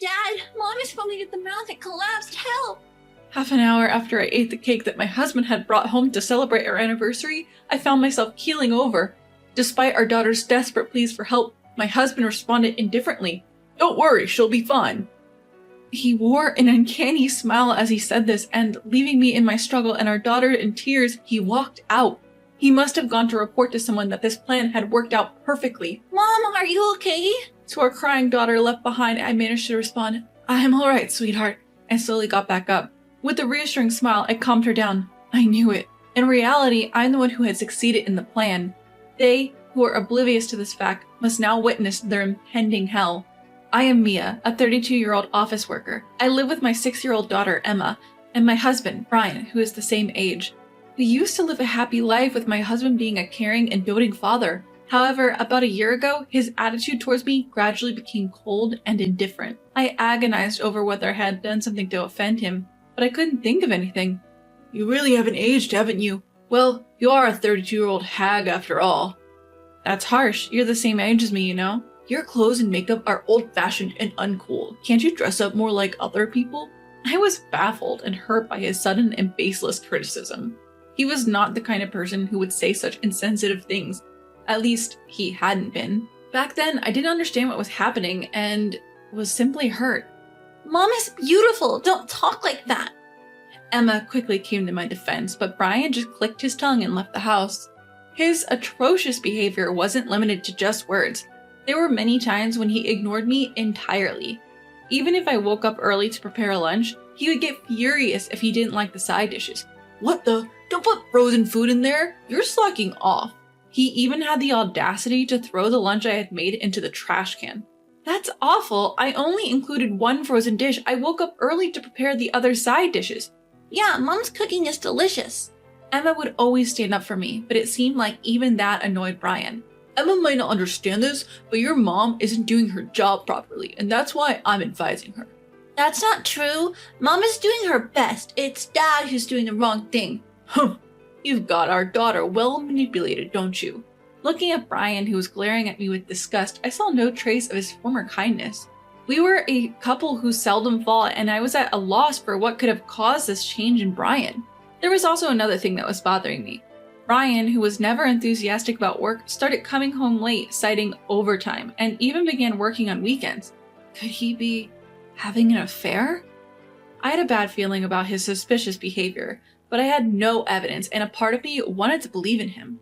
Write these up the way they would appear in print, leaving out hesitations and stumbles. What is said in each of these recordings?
Dad, Mom is foaming at the mouth and collapsed. Help! Half an hour after I ate the cake that my husband had brought home to celebrate our anniversary, I found myself keeling over. Despite our daughter's desperate pleas for help, my husband responded indifferently. "Don't worry, she'll be fine." He wore an uncanny smile as he said this, and leaving me in my struggle and our daughter in tears, he walked out. He must have gone to report to someone that this plan had worked out perfectly. Mom, are you okay? To our crying daughter left behind, I managed to respond, "I'm alright, sweetheart," and slowly got back up. With a reassuring smile, I calmed her down. I knew it. In reality, I'm the one who had succeeded in the plan. They, who are oblivious to this fact, must now witness their impending hell. I am Mia, a 32-year-old office worker. I live with my 6-year-old daughter, Emma, and my husband, Brian, who is the same age. We used to live a happy life with my husband being a caring and doting father. However, about a year ago, his attitude towards me gradually became cold and indifferent. I agonized over whether I had done something to offend him, but I couldn't think of anything. "You really haven't aged, haven't you? Well, you are a 32-year-old hag after all." "That's harsh. You're the same age as me, you know. Your clothes and makeup are old-fashioned and uncool. Can't you dress up more like other people?" I was baffled and hurt by his sudden and baseless criticism. He was not the kind of person who would say such insensitive things. At least, he hadn't been. Back then, I didn't understand what was happening and was simply hurt. Mom is beautiful. Don't talk like that. Emma quickly came to my defense, but Brian just clicked his tongue and left the house. His atrocious behavior wasn't limited to just words. There were many times when he ignored me entirely. Even if I woke up early to prepare a lunch, he would get furious if he didn't like the side dishes. "What the? Don't put frozen food in there! You're slacking off." He even had the audacity to throw the lunch I had made into the trash can. "That's awful. I only included one frozen dish. I woke up early to prepare the other side dishes." "Yeah, Mom's cooking is delicious." Emma would always stand up for me, but it seemed like even that annoyed Brian. "Emma might not understand this, but your mom isn't doing her job properly, and that's why I'm advising her." "That's not true. Mom is doing her best. It's Dad who's doing the wrong thing." "Huh. You've got our daughter well manipulated, don't you?" Looking at Brian, who was glaring at me with disgust, I saw no trace of his former kindness. We were a couple who seldom fought, and I was at a loss for what could have caused this change in Brian. There was also another thing that was bothering me. Brian, who was never enthusiastic about work, started coming home late, citing overtime, and even began working on weekends. Could he be having an affair? I had a bad feeling about his suspicious behavior, but I had no evidence, and a part of me wanted to believe in him.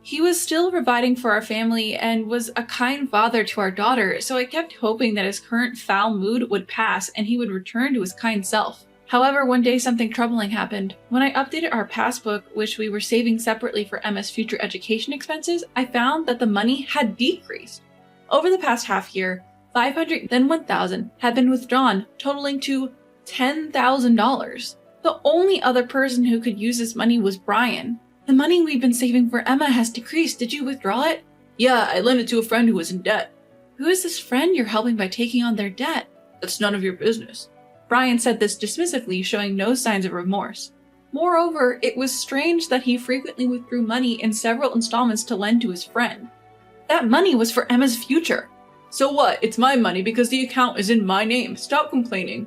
He was still providing for our family and was a kind father to our daughter, so I kept hoping that his current foul mood would pass and he would return to his kind self. However, one day something troubling happened. When I updated our passbook, which we were saving separately for Emma's future education expenses, I found that the money had decreased. Over the past half year, $500 then $1,000 had been withdrawn, totaling to $10,000. The only other person who could use this money was Brian. "The money we've been saving for Emma has decreased. Did you withdraw it?" "Yeah, I lent it to a friend who was in debt." "Who is this friend you're helping by taking on their debt?" "That's none of your business." Brian said this dismissively, showing no signs of remorse. Moreover, it was strange that he frequently withdrew money in several installments to lend to his friend. That money was for Emma's future. "So what? It's my money because the account is in my name. Stop complaining."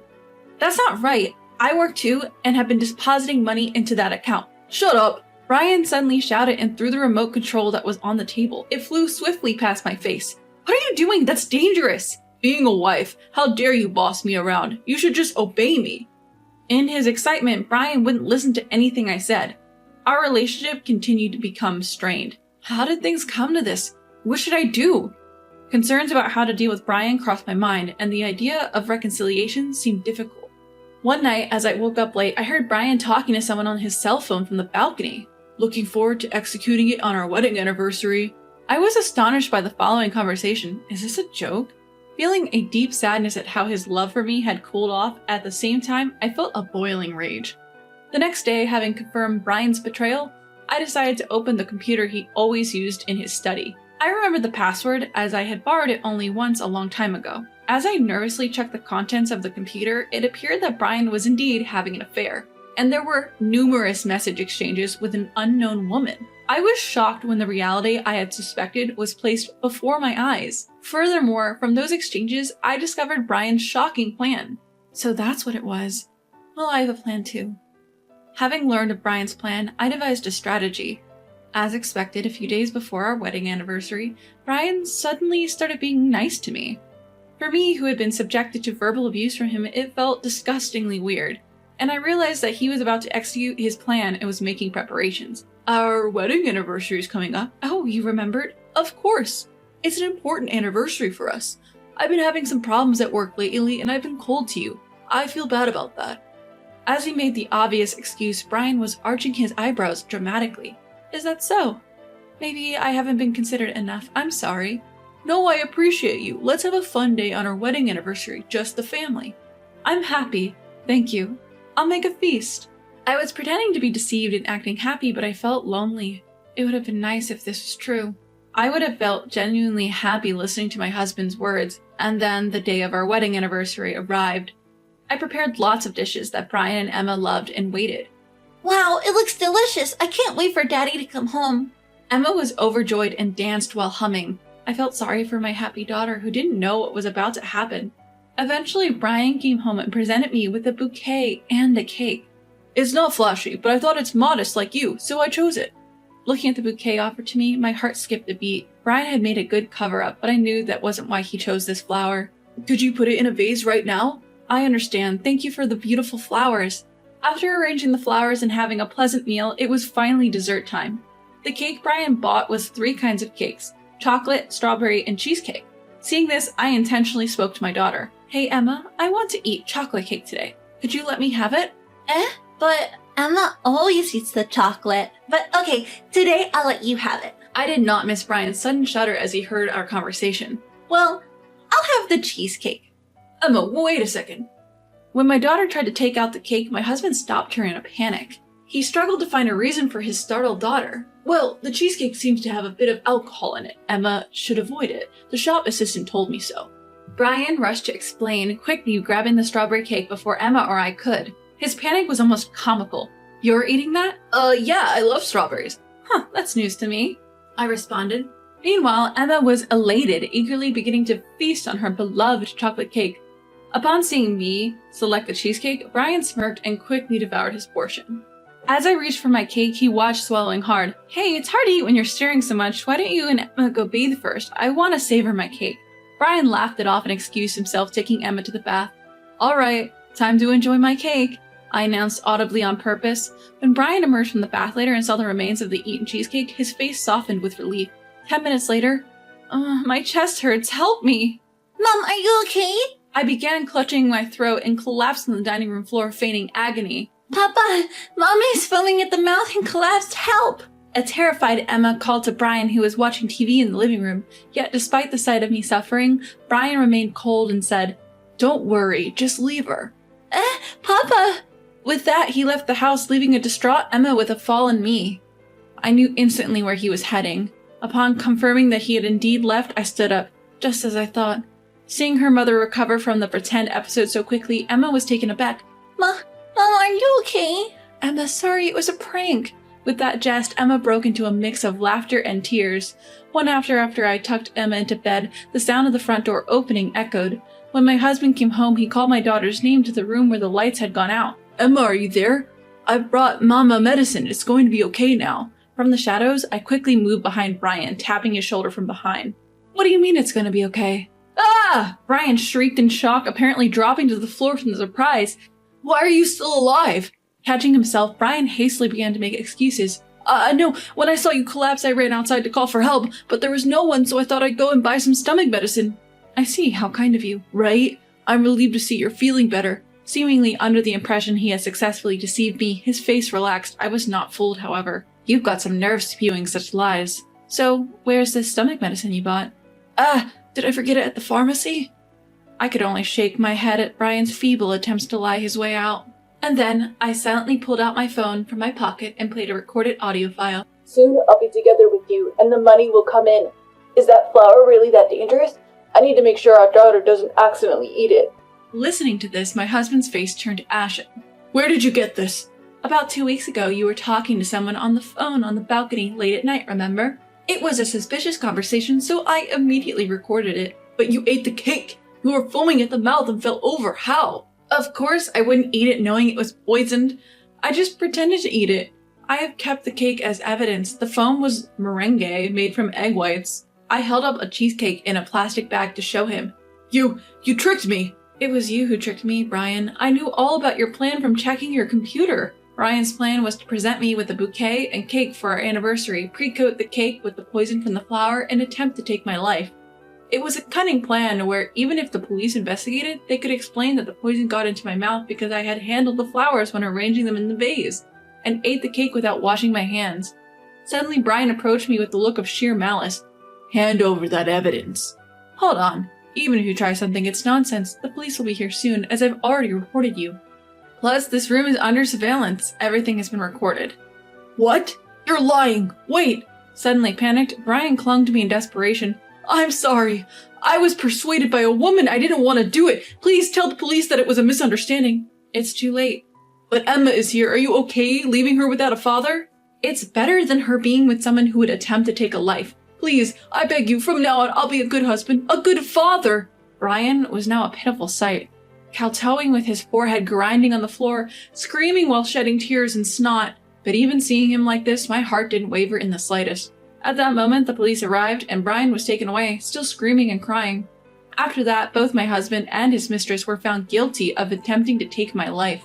"That's not right. I work too and have been depositing money into that account." "Shut up!" Brian suddenly shouted and threw the remote control that was on the table. It flew swiftly past my face. "What are you doing? That's dangerous!" "Being a wife, how dare you boss me around? You should just obey me." In his excitement, Brian wouldn't listen to anything I said. Our relationship continued to become strained. How did things come to this? What should I do? Concerns about how to deal with Brian crossed my mind, and the idea of reconciliation seemed difficult. One night, as I woke up late, I heard Brian talking to someone on his cell phone from the balcony. "Looking forward to executing it on our wedding anniversary." I was astonished by the following conversation. Is this a joke? Feeling a deep sadness at how his love for me had cooled off, at the same time, I felt a boiling rage. The next day, having confirmed Brian's betrayal, I decided to open the computer he always used in his study. I remembered the password as I had borrowed it only once a long time ago. As I nervously checked the contents of the computer, it appeared that Brian was indeed having an affair, and there were numerous message exchanges with an unknown woman. I was shocked when the reality I had suspected was placed before my eyes. Furthermore, from those exchanges, I discovered Brian's shocking plan. So that's what it was. Well, I have a plan too. Having learned of Brian's plan, I devised a strategy. As expected, a few days before our wedding anniversary, Brian suddenly started being nice to me. For me, who had been subjected to verbal abuse from him, it felt disgustingly weird, and I realized that he was about to execute his plan and was making preparations. Our wedding anniversary is coming up. Oh, you remembered? Of course. It's an important anniversary for us. I've been having some problems at work lately, and I've been cold to you. I feel bad about that. As he made the obvious excuse, Brian was arching his eyebrows dramatically. Is that so? Maybe I haven't been considered enough. I'm sorry. No, I appreciate you. Let's have a fun day on our wedding anniversary, just the family. I'm happy. Thank you. I'll make a feast. I was pretending to be deceived and acting happy, but I felt lonely. It would have been nice if this was true. I would have felt genuinely happy listening to my husband's words, and then the day of our wedding anniversary arrived. I prepared lots of dishes that Brian and Emma loved and waited. Wow, it looks delicious. I can't wait for Daddy to come home. Emma was overjoyed and danced while humming. I felt sorry for my happy daughter who didn't know what was about to happen. Eventually, Brian came home and presented me with a bouquet and a cake. It's not flashy, but I thought it's modest like you, so I chose it. Looking at the bouquet offered to me, my heart skipped a beat. Brian had made a good cover-up, but I knew that wasn't why he chose this flower. Could you put it in a vase right now? I understand. Thank you for the beautiful flowers. After arranging the flowers and having a pleasant meal, it was finally dessert time. The cake Brian bought was 3 kinds of cakes: chocolate, strawberry, and cheesecake. Seeing this, I intentionally spoke to my daughter. Hey Emma, I want to eat chocolate cake today. Could you let me have it? But Emma always eats the chocolate. But okay, today I'll let you have it. I did not miss Brian's sudden shudder as he heard our conversation. Well, I'll have the cheesecake. Emma, wait a second. When my daughter tried to take out the cake, my husband stopped her in a panic. He struggled to find a reason for his startled daughter. Well, the cheesecake seems to have a bit of alcohol in it. Emma should avoid it. The shop assistant told me so. Brian rushed to explain, quickly grabbing the strawberry cake before Emma or I could. His panic was almost comical. You're eating that? Yeah, I love strawberries. Huh, that's news to me, I responded. Meanwhile, Emma was elated, eagerly beginning to feast on her beloved chocolate cake. Upon seeing me select the cheesecake, Brian smirked and quickly devoured his portion. As I reached for my cake, he watched swallowing hard. Hey, it's hard to eat when you're staring so much. Why don't you and Emma go bathe first? I want to savor my cake. Brian laughed it off and excused himself, taking Emma to the bath. All right, time to enjoy my cake, I announced audibly on purpose. When Brian emerged from the bath later and saw the remains of the eaten cheesecake, his face softened with relief. 10 minutes later, my chest hurts. Help me. Mom, are you okay? I began clutching my throat and collapsed on the dining room floor, feigning agony. Papa, Mommy's foaming at the mouth and collapsed. Help! A terrified Emma called to Brian, who was watching TV in the living room. Yet despite the sight of me suffering, Brian remained cold and said, Don't worry, just leave her. Papa! With that, he left the house, leaving a distraught Emma with a fallen me. I knew instantly where he was heading. Upon confirming that he had indeed left, I stood up, just as I thought. Seeing her mother recover from the pretend episode so quickly, Emma was taken aback. Mom, are you okay? Emma, sorry, it was a prank. With that jest, Emma broke into a mix of laughter and tears. One after I tucked Emma into bed, the sound of the front door opening echoed. When my husband came home, he called my daughter's name to the room where the lights had gone out. Emma, are you there? I brought Mama medicine. It's going to be okay now. From the shadows, I quickly moved behind Brian, tapping his shoulder from behind. What do you mean it's going to be okay? Ah! Brian shrieked in shock, apparently dropping to the floor from the surprise. Why are you still alive? Catching himself, Brian hastily began to make excuses. No, when I saw you collapse, I ran outside to call for help, but there was no one, so I thought I'd go and buy some stomach medicine. I see, how kind of you, right? I'm relieved to see you're feeling better. Seemingly under the impression he had successfully deceived me, his face relaxed. I was not fooled, however. You've got some nerve spewing such lies. So, where's this stomach medicine you bought? Did I forget it at the pharmacy? I could only shake my head at Brian's feeble attempts to lie his way out. And then, I silently pulled out my phone from my pocket and played a recorded audio file. Soon I'll be together with you, and the money will come in. Is that flour really that dangerous? I need to make sure our daughter doesn't accidentally eat it. Listening to this, my husband's face turned ashen. Where did you get this? About 2 weeks ago, you were talking to someone on the phone on the balcony late at night, remember? It was a suspicious conversation, so I immediately recorded it. But you ate the cake! You were foaming at the mouth and fell over. How? Of course, I wouldn't eat it knowing it was poisoned. I just pretended to eat it. I have kept the cake as evidence. The foam was meringue made from egg whites. I held up a cheesecake in a plastic bag to show him. You tricked me! It was you who tricked me, Brian. I knew all about your plan from checking your computer. Brian's plan was to present me with a bouquet and cake for our anniversary, pre-coat the cake with the poison from the flower, and attempt to take my life. It was a cunning plan where even if the police investigated, they could explain that the poison got into my mouth because I had handled the flowers when arranging them in the vase, and ate the cake without washing my hands. Suddenly, Brian approached me with the look of sheer malice. Hand over that evidence. Hold on. Even if you try something, it's nonsense. The police will be here soon, as I've already reported you. Plus, this room is under surveillance. Everything has been recorded. What? You're lying! Wait! Suddenly panicked, Brian clung to me in desperation. I'm sorry. I was persuaded by a woman. I didn't want to do it. Please tell the police that it was a misunderstanding. It's too late. But Emma is here. Are you okay leaving her without a father? It's better than her being with someone who would attempt to take a life. Please, I beg you, from now on, I'll be a good husband, a good father. Brian was now a pitiful sight. Kowtowing with his forehead grinding on the floor, screaming while shedding tears and snot. But even seeing him like this, my heart didn't waver in the slightest. At that moment, the police arrived, and Brian was taken away, still screaming and crying. After that, both my husband and his mistress were found guilty of attempting to take my life.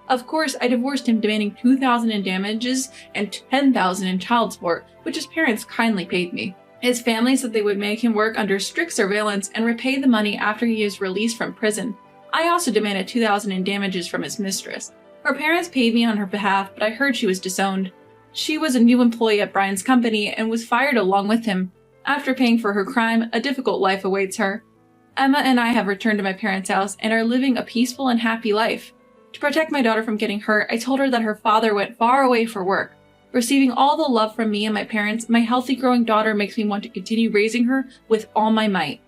Of course, I divorced him, demanding $2,000 in damages and $10,000 in child support, which his parents kindly paid me. His family said they would make him work under strict surveillance and repay the money after he is released from prison. I also demanded $2,000 in damages from his mistress. Her parents paid me on her behalf, but I heard she was disowned. She was a new employee at Brian's company and was fired along with him. After paying for her crime, a difficult life awaits her. Emma and I have returned to my parents' house and are living a peaceful and happy life. To protect my daughter from getting hurt, I told her that her father went far away for work. Receiving all the love from me and my parents, my healthy growing daughter makes me want to continue raising her with all my might.